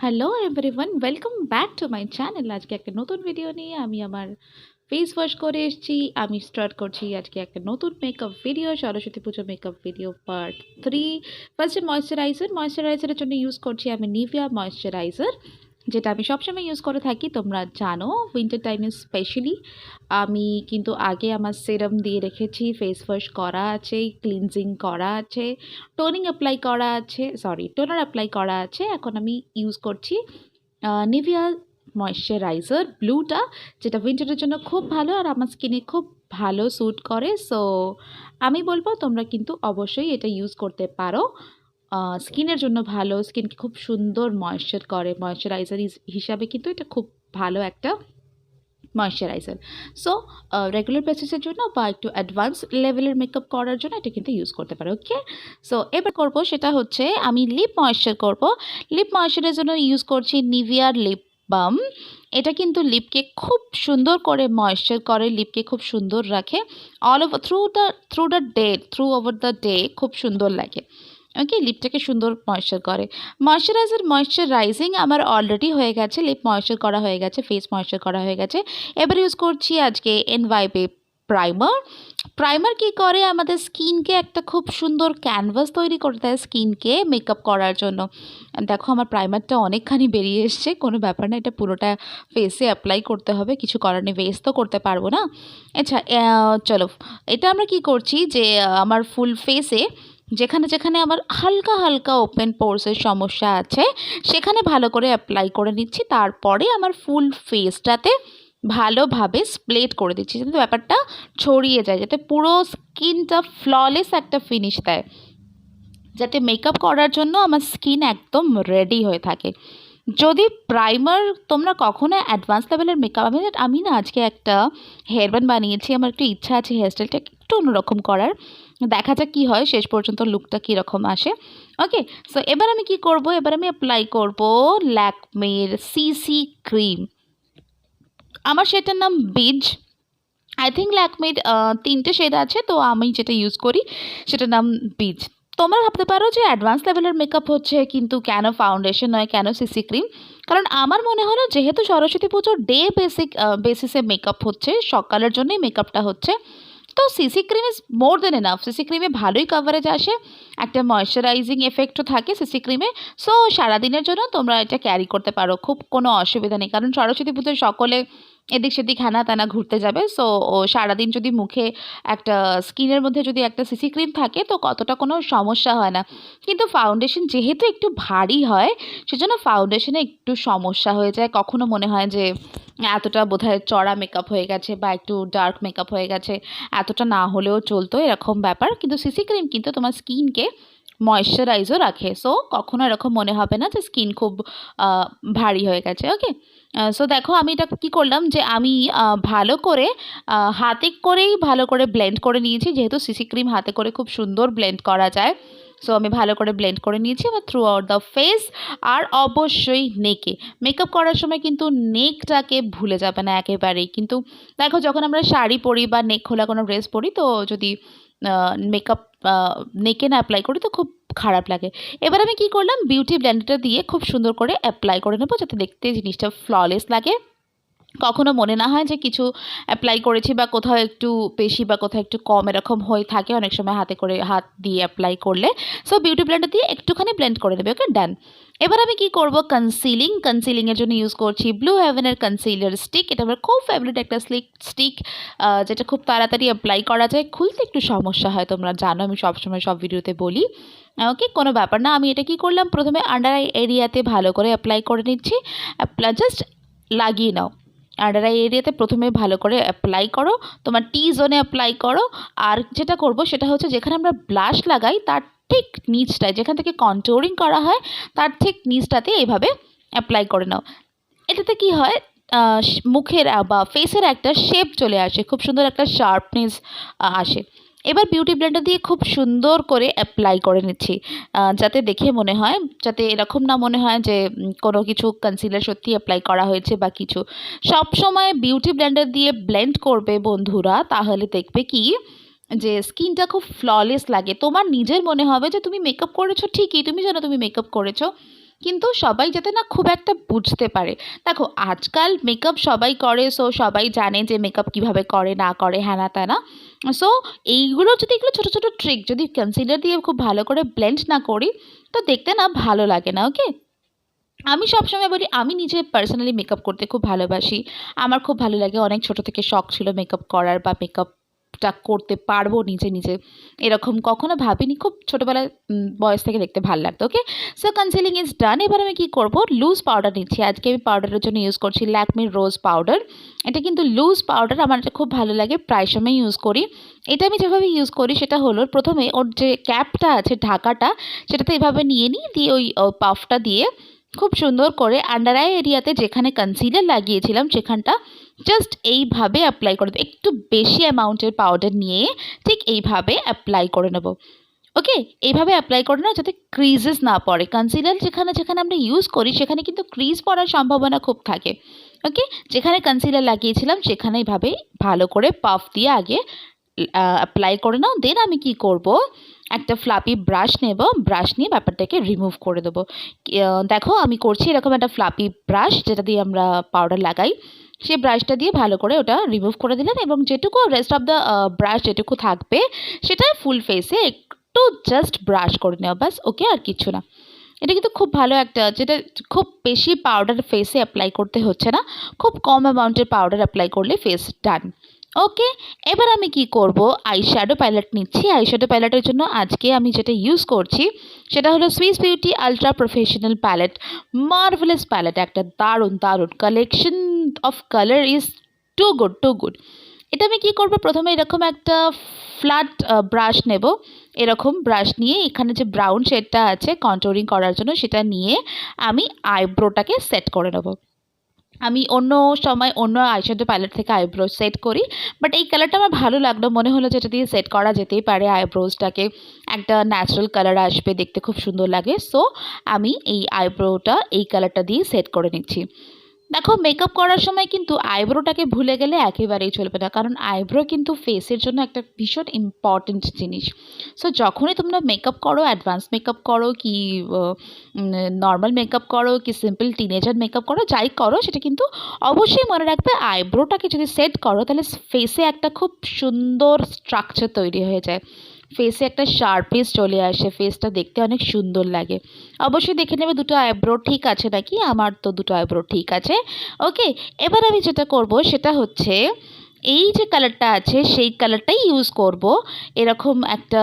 Hello everyone, welcome back to my channel. আজকে একটা নতুন ভিডিও নিয়ে আমি আমার ফেস ওয়াশ করে এসেছি। আমি স্টার্ট করছি আজকে একটা নতুন মেকআপ ভিডিও, সরস্বতী পুজো মেকআপ ভিডিও পার্ট 3। ফার্স্টে ময়শ্চারাইজারের জন্য ইউজ করছি আমি নিভিয়া ময়শ্চারাইজার, যেটা আমি সবসময় ইউজ করে থাকি। তোমরা জানো উইন্টার টাইমে স্পেশালি আমি কিন্তু আগে আমার সেরাম দিয়ে রেখেছি, ফেস ওয়াশ করা আছে, ক্লিনজিং করা আছে, টোনার অ্যাপ্লাই করা আছে। এখন আমি ইউজ করছি নিভিয়া ময়শ্চারাইজার ব্লুটা, যেটা উইন্টারের জন্য খুব ভালো আর আমার স্কিনে খুব ভালো স্যুট করে। সো আমি বলবো তোমরা কিন্তু অবশ্যই এটা ইউজ করতে পারো। স্কিনের জন্য ভালো, স্কিনকে খুব সুন্দর ময়শ্চারাইজার হিসাবে কিন্তু এটা খুব ভালো একটা ময়শ্চারাইজার। সো রেগুলার বেসিসের জন্য বা একটু অ্যাডভান্স লেভেলের মেকআপ করার জন্য এটা কিন্তু ইউজ করতে পারো। ওকে, সো এবার করবো সেটা হচ্ছে আমি লিপ ময়েশ্চার করব। লিপ ময়েশ্চারের জন্য ইউজ করছি নিভিয়ার লিপ বাম। এটা কিন্তু লিপকে খুব সুন্দর করে ময়েশ্চার করে, লিপকে খুব সুন্দর রাখে। All over through over the day খুব সুন্দর লাগে। ওকে, লিপটাকে সুন্দর ময়েশ্চার করে। ময়েশ্চারাইজিং আমার অলরেডি হয়ে গেছে, লিপ ময়েশ্চার করা হয়ে গেছে, ফেস ময়েশ্চার করা হয়ে গেছে। এবার ইউজ করছি আজকে এনওয়াইপি প্রাইমার কি করে আমাদের স্কিনকে একটা খুব সুন্দর ক্যানভাস তৈরি করে দেয় স্কিনকে মেকআপ করার জন্য। দেখো আমার প্রাইমারটা অনেকখানি বেরিয়ে এসছে, কোনো ব্যাপার না, এটা পুরোটা ফেসে অ্যাপ্লাই করতে হবে, কিছু করার নেই, ওয়েস্ট তো করতে পারবো না। আচ্ছা, চলো এটা আমরা কি করছি যে আমার ফুল ফেসে যেখানে যেখানে আমার হালকা হালকা ওপেন পোরসের সমস্যা আছে সেখানে ভালো করে অ্যাপ্লাই করে নিচ্ছি। তারপরে আমার ফুল ফেসটাতে ভালোভাবে স্প্লেট করে দিচ্ছি, যাতে ব্যাপারটা ছড়িয়ে যায়, যাতে পুরো স্কিনটা ফ্ললেস একটা ফিনিশ দেয়, যাতে মেকআপ করার জন্য আমার স্কিন একদম রেডি হয়ে থাকে। যদি প্রাইমার তোমরা কখনো অ্যাডভান্স লেভেলের মেকআপ, আমি না আজকে একটা হেয়ার ব্যান্ড বানিয়েছি, আমার একটু ইচ্ছা আছে হেয়ারস্টাইলটা একটু অন্যরকম করার, দেখা যাক কী হয়, শেষ পর্যন্ত লুকটা কীরকম আসে। ওকে, সো এবার আমি কি করব, এবার আমি অ্যাপ্লাই করব ল্যাকমের সিসি ক্রিম। আমার সেটার নাম বেজ। আই থিঙ্ক ল্যাকমের 3টে শেড আছে, তো আমি যেটা ইউজ করি সেটার নাম বেজ। তোমরা ভাবতে পারো যে অ্যাডভান্স লেভেলের মেকআপ হচ্ছে, কিন্তু কেন ফাউন্ডেশন নয়, কেন সিসি ক্রিম? কারণ আমার মনে হলো যেহেতু সরস্বতী পুজোর বেসিসে মেকআপ হচ্ছে, সকালের জন্যই মেকআপটা হচ্ছে, তো CC cream is more than enough. CC ক্রিমে ভালোই কাভারেজ আসে, একটা ময়শ্চারাইজিং এফেক্টও থাকে সিসি ক্রিমে। সো সারাদিনের জন্য তোমরা এটা ক্যারি করতে পারো, খুব কোনো অসুবিধা নেই। কারণ সরস্বতী পুজোয় সকলে এদিক সেদিক হানা টানা ঘুরতে যাবে, সো সারাদিন যদি মুখে একটা স্কিনের মধ্যে যদি একটা সিসি ক্রিম থাকে তো কতটা কোনো সমস্যা হয় না। কিন্তু ফাউন্ডেশন যেহেতু একটু ভারী হয়, সেজন্য ফাউন্ডেশনে একটু সমস্যা হয়ে যায়। কখনো মনে হয় যে এতটা বোধহয় চড়া মেকআপ হয়ে গেছে বা একটু ডার্ক মেকআপ হয়ে গেছে, এতটা না হলেও চলতো, এরকম ব্যাপার। কিন্তু সিসি ক্রিম কিন্তু তোমার স্কিনকে ময়শ্চারাইজও রাখে, সো কখনো এরকম মনে হবে না যে স্কিন খুব ভারী হয়ে গেছে। ওকে, সো দেখো আমি এটা কী করলাম যে আমি ভালো করে হাতে করেই ভালো করে ব্লেন্ড করে নিয়েছি, যেহেতু সিসি ক্রিম হাতে করে খুব সুন্দর ব্লেন্ড করা যায়। সো আমি ভালো করে ব্লেন্ড করে নিয়েছি এবার থ্রু আউট দ্য ফেস। আর অবশ্যই নেকে মেকআপ করার সময় কিন্তু নেকটাকে ভুলে যাবে না একেবারেই। কিন্তু দেখো যখন আমরা শাড়ি পরি বা নেক খোলা কোনো ড্রেস পরি, তো যদি মেকআপ নেকে না অ্যাপ্লাই করি তো খুব খারাপ লাগে। এবার আমি কি করলাম, বিউটি ব্লেন্ডারটা দিয়ে খুব সুন্দর করে অ্যাপ্লাই করে নেবো, যাতে দেখতে জিনিসটা ফ্ললেস লাগে, কখনো মনে না হয় যে কিছু অ্যাপ্লাই করেছি বা কোথাও একটু বেশি বা কোথাও একটু কম এরকম হয়ে থাকে অনেক সময় হাত দিয়ে অ্যাপ্লাই করলে। সো বিউটি ব্লেন্ডার দিয়ে একটুখানি ব্লেন্ড করে নেবে। ওকে, ডান। এবার আমি কি করব, কনসিলিংয়ের জন্য ইউজ করছি ব্লু হেভেনের কনসিলার স্টিক। এটা আমার খুব ফেভারিট একটা স্টিক, যেটা খুব তাড়াতাড়ি অ্যাপ্লাই করা যায়, খুলতে একটু সমস্যা হয়, তোমরা জানো আমি সবসময় সব ভিডিওতে বলি। ওকে, কোনো ব্যাপার না। আমি এটা কি করলাম, প্রথমে আন্ডার আই এরিয়াতে ভালো করে অ্যাপ্লাই করে নিচ্ছি। জাস্ট লাগিয়ে নাও, আন্ডার আই এরিয়াতে প্রথমে ভালো করে অ্যাপ্লাই করো, তোমার টি জোনে অ্যাপ্লাই করো। আর যেটা করব সেটা হচ্ছে, যেখানে আমরা ব্লাশ লাগাই তার ঠিক নিচটায়, যেখান থেকে কন্ট্যুরিং করা হয় তার ঠিক নিচটাতে এইভাবে অ্যাপ্লাই করে নাও। এটাতে কি হয়, মুখের বা ফেসের একটা শেপ চলে আসে, খুব সুন্দর একটা শার্পনেস আসে। এবার বিউটি ব্লেন্ডার দিয়ে খুব সুন্দর করে অ্যাপ্লাই করে নিচ্ছি, যাতে দেখে মনে হয়, যাতে এরকম না মনে হয় যে কোনো কিছু কনসিলার সত্যি অ্যাপ্লাই করা হয়েছে বা কিছু। সব সময় বিউটি ব্লেন্ডার দিয়ে ব্লেন্ড করবে বন্ধুরা, তাহলে দেখবে কি যে স্কিনটা খুব ফ্ললেস লাগে, তোমার নিজের মনে হবে যে তুমি মেকআপ করেছো ঠিকই, তুমি জানো তুমি মেকআপ করেছো, কিন্তু সবাই যাতে না খুব একটা বুঝতে পারে। দেখো আজকাল মেকআপ সবাই করে, সো সবাই জানে যে মেকআপ কীভাবে করে না করে হ্যানা ত্যানা। সো এইগুলো যদি এগুলো ছোটো ছোটো ট্রিক যদি কনসিলার দিয়ে খুব ভালো করে ব্লেন্ড না করি তো দেখতে না ভালো লাগে না। ওকে, আমি সবসময় বলি আমি নিজে পার্সোনালি মেকআপ করতে খুব ভালোবাসি। আমার খুব ভালো লাগে, অনেক ছোট থেকে শখ ছিল মেকআপ করার বা মেকআপটা করতে পারবো নিজে নিজে, এরকম কখনো ভাবিনি। খুব ছোটোবেলায় বয়স থেকে দেখতে ভালো লাগতো। ওকে, সো কনসিলিং ইজ ডান। এবার আমি কী করবো, লুজ পাউডার নিচ্ছি। আজকে আমি পাউডারের জন্য ইউজ করছি ল্যাকমির রোজ পাউডার। এটা কিন্তু লুজ পাউডার, আমার এটা খুব ভালো লাগে, প্রায় সময় ইউজ করি। এটা আমি যেভাবে ইউজ করি সেটা হলো, প্রথমে ওর যে ক্যাপটা আছে ঢাকাটা সেটাতে এভাবে নিয়ে নিই, দিয়ে ওই পাফটা দিয়ে খুব সুন্দর করে আন্ডার আই এরিয়াতে যেখানে কনসিলার লাগিয়েছিলাম সেখানটা জাস্ট এইভাবে অ্যাপ্লাই করে দেবো। একটু বেশি অ্যামাউন্টের পাউডার নিয়ে ঠিক এইভাবে অ্যাপ্লাই করে নেব। ওকে, এইভাবে অ্যাপ্লাই করে না যাতে ক্রিজেস না পড়ে। কনসিলার যেখানে যেখানে আমরা ইউজ করি সেখানে কিন্তু ক্রিজ পড়ার সম্ভাবনা খুব থাকে। ওকে, যেখানে কনসিলার লাগিয়েছিলাম সেখানে এইভাবে ভালো করে পাফ দিয়ে আগে অ্যাপ্লাই করে নাও। দেন আমি কি করব, একটা ফ্লাপি ব্রাশ নেব, ব্রাশ নিয়ে ব্যাপারটাকে রিমুভ করে দেবো। দেখো আমি করছি এরকম একটা ফ্লাপি ব্রাশ যেটা দিয়ে আমরা পাউডার লাগাই, সেই ব্রাশটা দিয়ে ভালো করে ওটা রিমুভ করে দিলাম, এবং যেটুকু রেস্ট অফ দ্য ব্রাশ যেটুকু থাকবে সেটা ফুল ফেসে একটু জাস্ট ব্রাশ করে নেওয়া, বাস। ওকে, আর কিছু না। এটা কিন্তু খুব ভালো একটা, যেটা খুব বেশি পাউডার ফেসে অ্যাপ্লাই করতে হচ্ছে না, খুব কম অ্যামাউন্টের পাউডার অ্যাপ্লাই করলে ফেস ডান। ওকে, এবার আমি কি করব, আইশ্যাডো প্যালেট নিচ্ছি। আইশ্যাডো প্যালেটের জন্য আজকে আমি যেটা ইউজ করছি সেটা হলো Swiss Beauty ultra professional palette. Marvellous palette, একটা দারুণ দারুণ collection of colour is too good too good. এটা আমি কি করব, প্রথমে এরকম একটা ফ্ল্যাট ব্রাশ নেব। এরকম ব্রাশ নিয়ে এখানে যে ব্রাউন শেডটা আছে কন্ট্রোলিং করার জন্য সেটা নিয়ে আমি আইব্রোটাকে সেট করে নেব। আমি অন্য সময় অন্য আইশ্যাডো প্যালেট থেকে আইব্রো সেট করি, বাট এই কালারটা আমার ভালো লাগলো, মনে হলো যেটা দিয়ে সেট করা যেতেই পারে আইব্রোজটাকে, একটা ন্যাচারাল কালার আসবে, দেখতে খুব সুন্দর লাগে। সো আমি এই আইব্রোটা এই কালারটা দিয়ে সেট করে নিচ্ছি। দেখো মেকআপ করার সময় কিন্তু আইব্রোটাকে ভুলে গেলে একেবারেই চলবে না, কারণ আইব্রো কিন্তু ফেসের জন্য একটা ভীষণ ইম্পর্ট্যান্ট জিনিস। সো যখনই তোমরা মেকআপ করো, অ্যাডভান্স মেকআপ করো কি নর্মাল মেকআপ করো কি সিম্পল টিনেজার মেকআপ করো, যাই করো সেটা কিন্তু অবশ্যই মনে রাখবে আইব্রোটাকে যদি সেট করো তাহলে ফেসে একটা খুব সুন্দর স্ট্রাকচার তৈরি হয়ে যায়, ফেসে একটা শার্পনেস চলে আসে, ফেসটা দেখতে অনেক সুন্দর লাগে। অবশ্যই দেখে নেবে দুটো আইব্রো ঠিক আছে নাকি, আমার তো দুটো আইব্রো ঠিক আছে। ওকে, এবার আমি যেটা করব সেটা হচ্ছে এই যে কালারটা আছে সেই কালারটাই ইউজ করব। এরকম একটা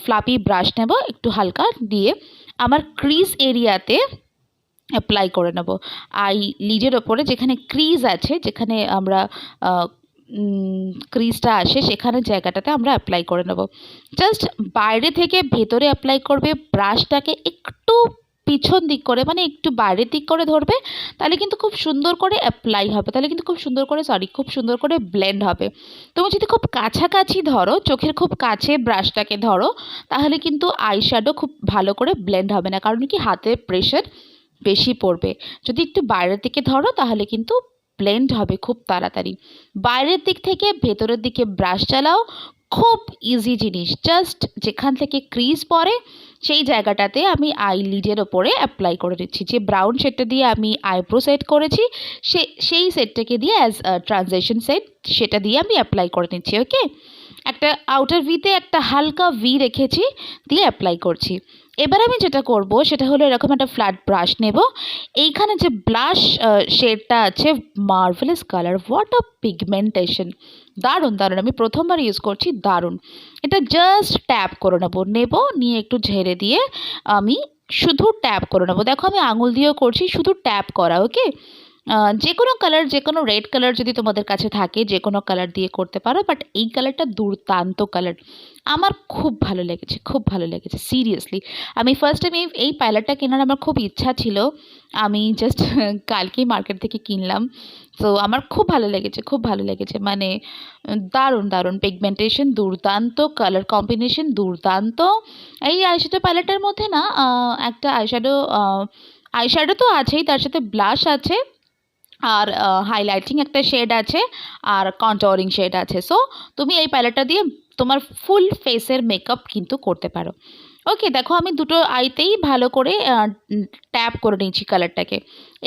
ফ্লাপি ব্রাশ নেব, একটু হালকা দিয়ে আমার ক্রিজ এরিয়াতে অ্যাপ্লাই করে নেব। আই লিডের ওপরে যেখানে ক্রিজ আছে, যেখানে আমরা ক্রিজটা আসে সেখানে জায়গাটাতে আমরা অ্যাপ্লাই করে নেব। জাস্ট বাইরে থেকে ভেতরে অ্যাপ্লাই করবে, ব্রাশটাকে একটু পিছন দিক করে মানে একটু বাইরের দিক করে ধরবে, তাহলে কিন্তু খুব সুন্দর করে অ্যাপ্লাই হবে, তাহলে কিন্তু খুব সুন্দর করে ব্লেন্ড হবে। তুমি যদি খুব কাছাকাছি ধরো, চোখের খুব কাছে ব্রাশটাকে ধরো, তাহলে কিন্তু আইশ্যাডো খুব ভালো করে ব্লেন্ড হবে না, কারণ কি হাতে প্রেশার বেশি পড়বে। যদি একটু বাইরের দিকে ধরো তাহলে কিন্তু ব্লেন্ড হবে খুব তাড়াতাড়ি। বাইরের দিক থেকে ভেতরের দিকে ব্রাশ চালাও, খুব ইজি জিনিস। জাস্ট যেখান থেকে ক্রিজ পড়ে সেই জায়গাটাতে আমি আইলিডের ওপরে অ্যাপ্লাই করে দিচ্ছি। যে ব্রাউন শেডটা দিয়ে আমি আইব্রো সেট করেছি সেই সেটটাকে দিয়ে অ্যাজ ট্রানজিশন সেট সেটা দিয়ে আমি অ্যাপ্লাই করে নিচ্ছি। ওকে, একটা আউটার ভিতে একটা হালকা ভি রেখেছি, দিয়ে অ্যাপ্লাই করছি। এবার আমি যেটা করব সেটা হলো এরকম একটা ফ্ল্যাট ব্রাশ নেব, এইখানে যে ব্লাশ শেডটা আছে, marvellous colour, what a pigmentation, দারুণ দারুণ, আমি প্রথমবার ইউজ করছি, দারুণ। এটা জাস্ট ট্যাপ করে নেব, নিয়ে একটু ঝেড়ে দিয়ে আমি শুধু ট্যাপ করে নেবো। দেখো আমি আঙুল দিয়েও করছি, শুধু ট্যাপ করা। ওকে, যে কোনো কালার, যে কোনো রেড কালার যদি তোমাদের কাছে থাকে যে কোনো কালার দিয়ে করতে পারো, বাট এই কালারটা দুর্দান্ত কালার, আমার খুব ভালো লেগেছে, খুব ভালো লেগেছে সিরিয়াসলি। আমি ফার্স্ট টাইম এই প্যালেটটা কেনার আমার খুব ইচ্ছা ছিল, আমি জাস্ট কালকেই মার্কেট থেকে কিনলাম। তো আমার খুব ভালো লেগেছে, খুব ভালো লেগেছে, মানে দারুণ দারুণ, পিগমেন্টেশন দুর্দান্ত, কালার কম্বিনেশন দুর্দান্ত। এই আইশ্যাডো প্যালেটের মধ্যে না একটা আইশ্যাডো তো আছেই, তার সাথে ব্লাশ আছে, আর হাইলাইটিং একটা শেড আছে, আর কন্ট্যুরিং শেড আছে। সো তুমি এই প্যালেটটা দিয়ে তোমার ফুল ফেসের মেকআপ কিন্তু করতে পারো। ওকে, দেখো আমি দুটো আইতেই ভালো করে ট্যাপ করে নিয়েছি কালারটাকে।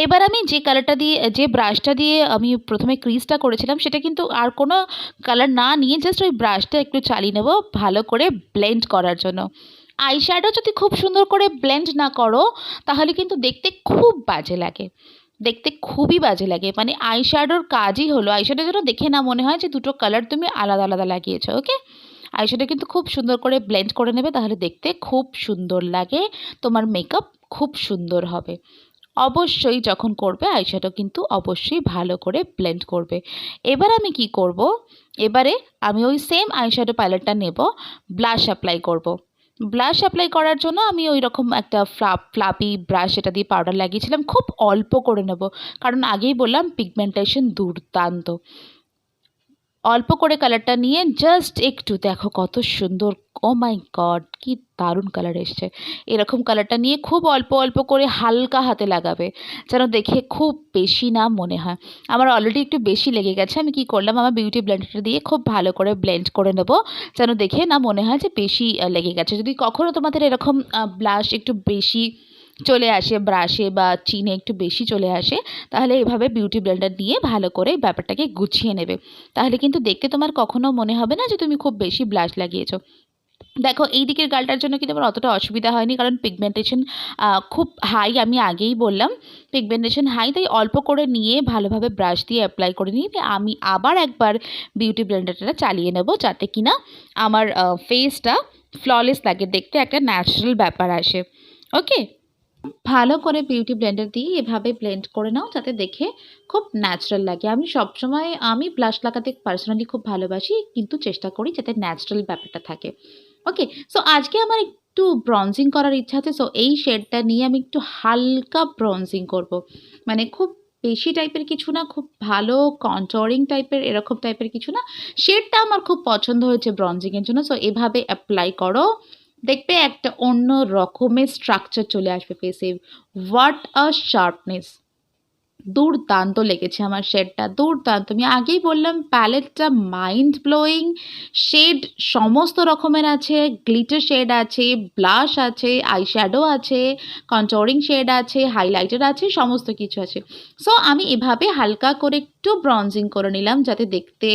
এবার আমি যে কালারটা দিয়ে, যে ব্রাশটা দিয়ে আমি প্রথমে ক্রিজটা করেছিলাম, সেটা কিন্তু আর কোনো কালার না নিয়ে জাস্ট ওই ব্রাশটা একটু চালিয়ে নেব ভালো করে ব্লেন্ড করার জন্য। আইশ্যাডো যদি খুব সুন্দর করে ব্লেন্ড না করো তাহলে কিন্তু দেখতে খুব বাজে লাগে, দেখতে খুবই বাজে লাগে। মানে আইশ্যাডোর কাজই হলো, আইশ্যাডো যেন দেখে না মনে হয় যে দুটো কালার তুমি আলাদা আলাদা লাগিয়েছো। ওকে, আইশ্যাডো কিন্তু খুব সুন্দর করে ব্লেন্ড করে নেবে, তাহলে দেখতে খুব সুন্দর লাগে, তোমার মেকআপ খুব সুন্দর হবে। অবশ্যই যখন করবে আইশ্যাডো কিন্তু অবশ্যই ভালো করে ব্লেন্ড করবে। এবার আমি কি করব, এবারে আমি ওই সেম আইশ্যাডো প্যালেটটা নেব, ব্লাশ অ্যাপ্লাই করব। ব্লাশ অ্যাপ্লাই করার জন্য আমি ওই রকম একটা ফ্লাপি ব্রাশ, যেটা দিয়ে পাউডার লাগিয়েছিলাম, খুব অল্প করে নেব, কারণ আগেই বললাম পিগমেন্টেশন দুর্দান্ত। অল্প করে কালারটা নিয়ে জাস্ট একটু, দেখো কত সুন্দর, ও মাই গড কি দারুণ কালার এসছে। এরকম কালারটা নিয়ে খুব অল্প অল্প করে হালকা হাতে লাগাবে, যেন দেখে খুব বেশি না মনে হয়। আমার অলরেডি একটু বেশি লেগে গেছে, আমি কি করলাম, আমার বিউটি ব্লেন্ডারটা দিয়ে খুব ভালো করে ব্লেন্ড করে নেব, যেন দেখে না মনে হয় যে বেশি লেগে গেছে। যদি কখনও তোমাদের এরকম ব্লাশ একটু বেশি চলে আসে, ব্রাশে বা চিনে একটু বেশি চলে আসে, তাহলে এভাবে বিউটি ব্লেন্ডার দিয়ে ভালো করে ব্যাপারটাকে গুছিয়ে নেবে, তাহলে কিন্তু দেখতে তোমার কখনো মনে হবে না যে তুমি খুব বেশি ব্লাশ লাগিয়েছো। দেখো এই দিকের গালটার জন্য কিন্তু আমার অতটা অসুবিধা হয়নি, কারণ পিগমেন্টেশন খুব হাই, আমি আগেই বললাম পিগমেন্টেশন হাই, তাই অল্প করে নিয়ে ভালোভাবে ব্রাশ দিয়ে অ্যাপ্লাই করে নিয়ে আমি আবার একবার বিউটি ব্লেন্ডারটা চালিয়ে নেব, যাতে কিনা আমার ফেসটা ফ্ললেস লাগে, দেখতে একটা ন্যাচারাল ব্যাপার আসে। ওকে, ভালো করে বিউটি ব্লেন্ডার দিয়ে এভাবে ব্লেন্ড করে নাও, যাতে দেখে খুব ন্যাচারাল লাগে। আমি সবসময় আমি ব্লাশ লাগাতে পার্সোনালি খুব ভালোবাসি, কিন্তু চেষ্টা করি যাতে ন্যাচারাল ব্যাপারটা থাকে। ওকে, সো আজকে আমার একটু ব্রঞ্জিং করার ইচ্ছা আছে, সো এই শেডটা নিয়ে আমি একটু হালকা ব্রঞ্জিং করব। মানে খুব বেশি টাইপের কিছু না, খুব ভালো কন্ট্যুরিং টাইপের, এরকম টাইপের কিছু না। শেডটা আমার খুব পছন্দ হয়েছে ব্রঞ্জিংয়ের জন্য, সো এভাবে অ্যাপ্লাই করো, দেখবে একটা অন্য রকমের স্ট্রাকচার চলে আসবে ফেসে। হোয়াট আ শার্পনেস, দুর্দান্ত লেগেছে আমার শেডটা, দুর্দান্ত। আমি আগেই বললাম প্যালেটটা মাইন্ড ব্লোয়িং, শেড সমস্ত রকমের আছে, গ্লিটার শেড আছে, ব্লাশ আছে, আইশ্যাডো আছে, কন্ট্যুরিং শেড আছে, হাইলাইটার আছে, সমস্ত কিছু আছে। সো আমি এভাবে হালকা করে একটু ব্রঞ্জিং করে নিলাম, যাতে দেখতে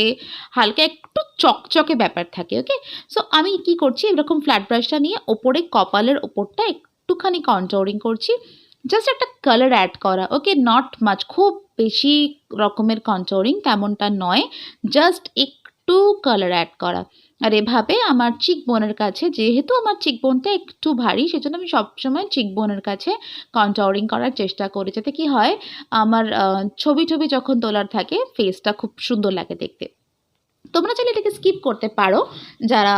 হালকা একটু চকচকে ব্যাপার থাকে। ওকে, সো আমি কি করছি, এরকম ফ্ল্যাট ব্রাশটা নিয়ে ওপরে কপালের ওপরটা একটুখানি কন্ট্যুরিং করছি, জাস্ট একটা কালার অ্যাড করা। ওকে, নট মাচ, খুব বেশি রকমের কন্ট্যুরিং তেমনটা নয়, জাস্ট একটু কালার অ্যাড করা। আর এভাবে আমার চিকবোনের কাছে, যেহেতু আমার চিকবোনটা একটু ভারী, সেজন্য আমি সবসময় চিকবোনের কাছে কন্ট্যুরিং করার চেষ্টা করি, যাতে কি হয় আমার ছবি টবি যখন তোলার থাকে ফেসটা খুব সুন্দর লাগে দেখতে। তোমরা চাইলে এটাকে স্কিপ করতে পারো, যারা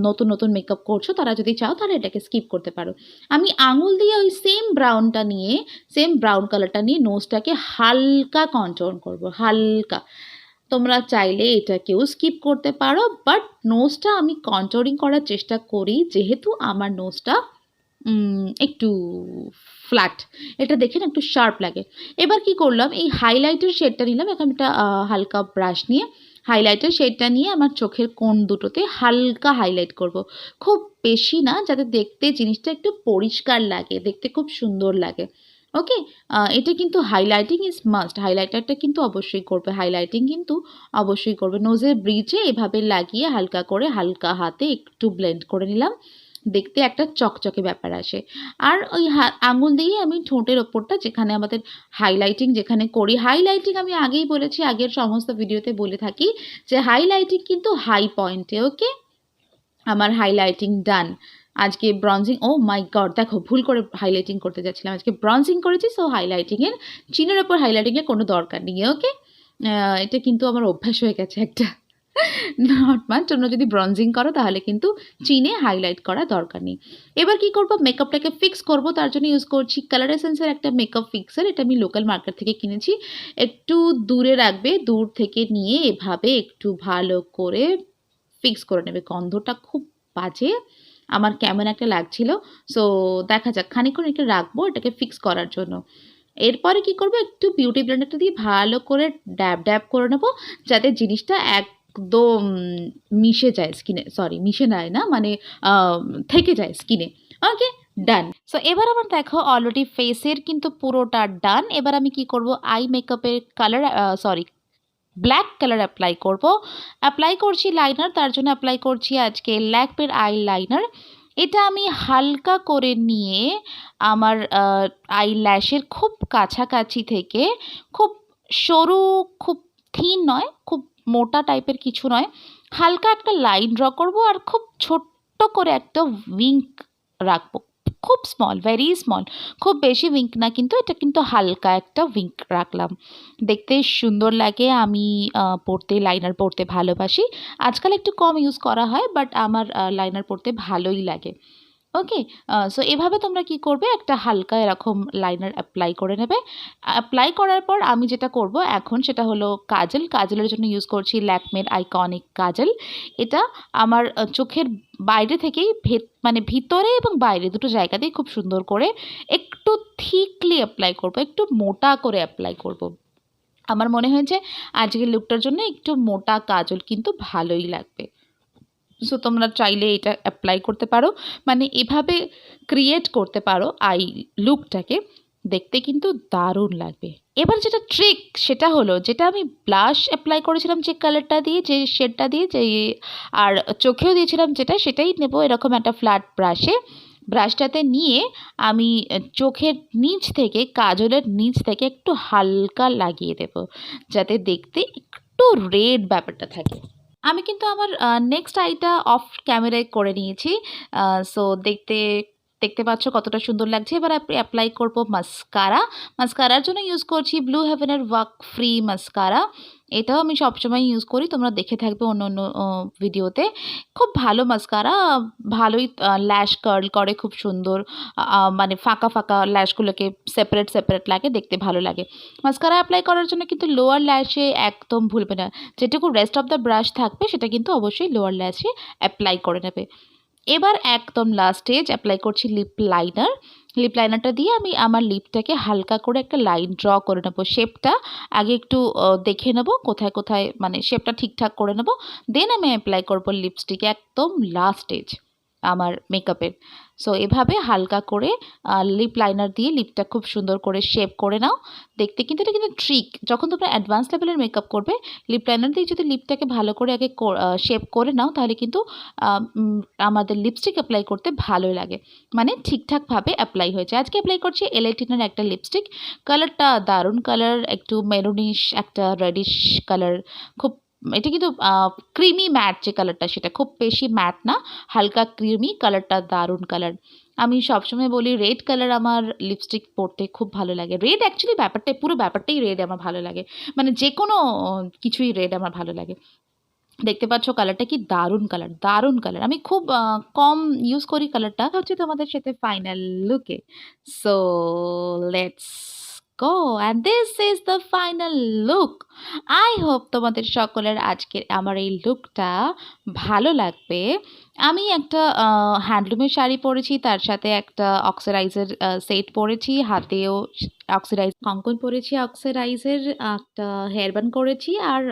নতুন নতুন মেকআপ করছো তারা যদি চাও তাহলে এটাকে স্কিপ করতে পারো। আমি আঙুল দিয়ে ওই সেম ব্রাউনটা নিয়ে, সেম ব্রাউন কালারটা নিয়ে নোজটাকে হালকা কন্ট্যুর করব, হালকা। তোমরা চাইলে এটাকেও স্কিপ করতে পারো, বাট নোজটা আমি কন্ট্যুরিং করার চেষ্টা করি, যেহেতু আমার নোজটা একটু ফ্ল্যাট, এটা দেখে না একটু শার্প লাগে। এবার কি করলাম, এই হাইলাইটের শেডটা নিলাম, এখন একটা হালকা ব্রাশ নিয়ে হাইলাইটার শেডটা নিয়ে আমার চোখের কোণ দুটোতে হালকা হাইলাইট করব, খুব বেশি না, যাতে দেখতে জিনিসটা একটু পরিষ্কার লাগে, দেখতে খুব সুন্দর লাগে। ওকে, এটা কিন্তু হাইলাইটিং ইজ মাস্ট, হাইলাইটারটা কিন্তু অবশ্যই করবে, হাইলাইটিং কিন্তু অবশ্যই করবে। নোজের ব্রিজে এভাবে লাগিয়ে হালকা করে হালকা হাতে একটু ব্লেন্ড করে নিলাম, দেখতে একটা চকচকে ব্যাপার আসে। আর ওই আঙুল দিয়ে আমি ঠোঁটের ওপরটা, যেখানে আমাদের হাইলাইটিং যেখানে করি, হাইলাইটিং আমি আগেই বলেছি, আগের সমস্ত ভিডিওতে বলে থাকি যে হাইলাইটিং কিন্তু হাই পয়েন্টে। ওকে, আমার হাইলাইটিং ডান। আজকে ব্রঞ্জিং, ও মাই গড, দেখো ভুল করে হাইলাইটিং করতে যাচ্ছিলাম, আজকে ব্রঞ্জিং করেছি, সো হাইলাইটিংয়ের চিনের ওপর হাইলাইটিংয়ের কোনো দরকার নেই। ওকে, এটা কিন্তু আমার অভ্যাস হয়ে গেছে একটা, নট মাচ। তোমরা যদি ব্রঞ্জিং করো তাহলে কিন্তু চিনে হাইলাইট করা দরকার নেই। এবার কি করব, মেকআপটাকে ফিক্স করব, তার জন্য ইউজ করছি কালারেসেন্সের একটা মেকআপ ফিক্সার, এটা আমি লোকাল মার্কেট থেকে কিনেছি। একটু দূরে রাখবে, দূর থেকে নিয়ে এভাবে একটু ভালো করে ফিক্স করে নেবে। গন্ধটা খুব বাজে, আমার কেমন একটা লাগছিল, সো দেখা যাক, খানিকক্ষণ একটু রাখবো এটাকে ফিক্স করার জন্য। এরপরে কি করবো, একটু বিউটি ব্লেন্ডারটা দিয়ে ভালো করে ড্যাব ড্যাব করে নেবো, যাতে জিনিসটা একদম মিশে যায় স্কিনে, সরি মিশে যায় না, মানে থেকে যায় স্কিনে। ওকে, ডান। সো এবার আমার দেখো অলরেডি ফেসের কিন্তু পুরোটা ডান। এবার আমি কি করব, আই মেকআপের colour, sorry black colour apply করব। অ্যাপ্লাই করছি লাইনার, তার জন্য অ্যাপ্লাই করছি আজকে ল্যাকমের আই লাইনার। এটা আমি হালকা করে নিয়ে আমার আই ল্যাশের খুব কাছাকাছি থেকে, খুব সরু, খুব থিন নয়, খুব মোটা টাইপের কিছু নয়, হালকা একটা লাইন ড্র করব আর খুব ছোট্ট করে একটা উইঙ্ক রাখবো, খুব স্মল, ভেরি স্মল, খুব বেশি উইঙ্ক না, কিন্তু এটা কিন্তু হালকা একটা উইঙ্ক রাখলাম, দেখতে সুন্দর লাগে। আমি পরতে, লাইনার পরতে ভালোবাসি। আজকাল একটু কম ইউজ করা হয়, বাট আমার লাইনার পরতে ভালোই লাগে। ওকে, সো এভাবে তোমরা কি করবে, একটা হালকা এরকম লাইনার অ্যাপ্লাই করে নেবে। অ্যাপ্লাই করার পর আমি যেটা করব এখন সেটা হলো কাজল। কাজলের জন্য ইউজ করছি ল্যাকমের আইকনিক কাজল। এটা আমার চোখের বাইরে থেকেই মানে ভিতরে এবং বাইরে দুটো জায়গাতেই খুব সুন্দর করে একটু থিকলি অ্যাপ্লাই করব, একটু মোটা করে অ্যাপ্লাই করব। আমার মনে হয়েছে আজকের লুকটার জন্য একটু মোটা কাজল কিন্তু ভালোই লাগবে। সো তোমরা চাইলে এটা অ্যাপ্লাই করতে পারো, মানে এভাবে ক্রিয়েট করতে পারো আই লুকটাকে, দেখতে কিন্তু দারুণ লাগবে। এবার যেটা ট্রিক সেটা হলো, যেটা আমি ব্লাশ অ্যাপ্লাই করেছিলাম যে কালারটা দিয়ে, যে শেডটা দিয়ে, যে আর চোখেও দিয়েছিলাম যেটা, সেটাই নেব এরকম একটা ফ্ল্যাট ব্রাশে। ব্রাশটাতে নিয়ে আমি চোখের নিচ থেকে, কাজলের নিচ থেকে একটু হালকা লাগিয়ে দেব, যাতে দেখতে একটু রেড ব্যাপারটা থাকে। আমি কিন্তু আমার নেক্সট আইটা অফ ক্যামেরায় করে নিয়েছি। সো দেখতে পাচ্ছ কতটা সুন্দর লাগছে। এবার অ্যাপ্লাই করব মাস্কারা। মাস্কারার জন্য ইউজ করছি ব্লু হেভেনের ওয়াক ফ্রি মাস্কারা। এটাও আমি সবসময় ইউজ করি, তোমরা দেখে থাকবে অন্য অন্য ভিডিওতে। খুব ভালো মাস্কারা, ভালোই ল্যাশ কার্ল করে খুব সুন্দর, মানে ফাঁকা ফাঁকা ল্যাশগুলোকে সেপারেট সেপারেট লাগে, দেখতে ভালো লাগে। মাস্কারা অ্যাপ্লাই করার জন্য কিন্তু লোয়ার ল্যাশে একদম ভুলবে না, যেটুকু রেস্ট অফ দ্য ব্রাশ থাকবে সেটা কিন্তু অবশ্যই লোয়ার ল্যাশে অ্যাপ্লাই করে নেবে। এবার একদম লাস্ট স্টেজ অ্যাপ্লাই করছি লিপ লাইনার। লিপ লাইনারটা দিয়ে আমি আমার লিপটাকে হালকা করে একটা লাইন ড্র করে নেবো। শেপটা আগে একটু দেখে নেবো কোথায় কোথায়, মানে শেপটা ঠিকঠাক করে নেবো, দেন আমি অ্যাপ্লাই করবো লিপস্টিক একদম লাস্ট স্টেজ আমার মেকআপের। সো এভাবে হালকা করে লিপ লাইনার দিয়ে লিপটা খুব সুন্দর করে শেপ করে নাও। দেখতে কিন্তু, এটা কিন্তু ট্রিক, যখন তোমরা অ্যাডভান্স লেভেলের মেকআপ করবে, লিপ লাইনার দিয়ে যদি লিপটাকে ভালো করে আগে শেপ করে নাও, তাহলে কিন্তু আমাদের লিপস্টিক অ্যাপ্লাই করতে ভালো লাগে, মানে ঠিকঠাকভাবে অ্যাপ্লাই হয়েছে। আজকে অ্যাপ্লাই করছি এলএটিনের একটা লিপস্টিক। কালারটা দারুণ কালার, একটু মেরুনিশ একটা রেডিশ কালার, খুব, এটা কিন্তু ক্রিমি ম্যাট যে কালারটা, সেটা খুব বেশি ম্যাট না, হালকা ক্রিমি, কালারটা দারুণ কালার। আমি সবসময় বলি রেড কালার আমার লিপস্টিক পরতে খুব ভালো লাগে। রেড অ্যাকচুয়ালি ব্যাপারটাই, পুরো ব্যাপারটাই রেড আমার ভালো লাগে, মানে যে কোনো কিছুই রেড আমার ভালো লাগে। দেখতে পাচ্ছ কালারটা কি দারুণ কালার, দারুণ কালার। আমি খুব কম ইউজ করি কালারটা। হচ্ছে তোমাদের সাথে ফাইনাল লুকে। So let's go, and this is the final look. I hope তোমাদের সকলের আজকের আমার এই লুকটা ভালো লাগবে। আমি একটা হ্যান্ডলুমের শাড়ি পরেছি, তার সাথে একটা অক্সিডাইজের সেট পরেছি, হাতেও অক্সিডাইজ কঙ্কন পরেছি, অক্সিডাইজের একটা হেয়ারব্যান্ড করেছি, আর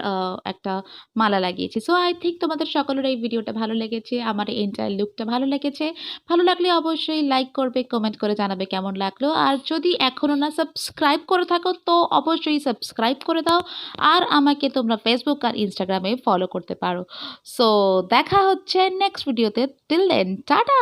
একটা মালা লাগিয়েছি। সো আই থিঙ্ক তোমাদের সকলের এই ভিডিওটা ভালো লেগেছে, আমার এই এন্টায়ার লুকটা ভালো লেগেছে। ভালো লাগলে অবশ্যই লাইক করবে, কমেন্ট করে জানাবে কেমন লাগলো। আর যদি এখনও না সাবস্ক্রাইব করে থাকো তো অবশ্যই সাবস্ক্রাইব করে দাও। আর আমাকে তোমরা ফেসবুক আর ইনস্টাগ্রামে ফলো করতে পারো। সো দেখা হচ্ছে নেক্সট ভিডিওতে। Till then tata.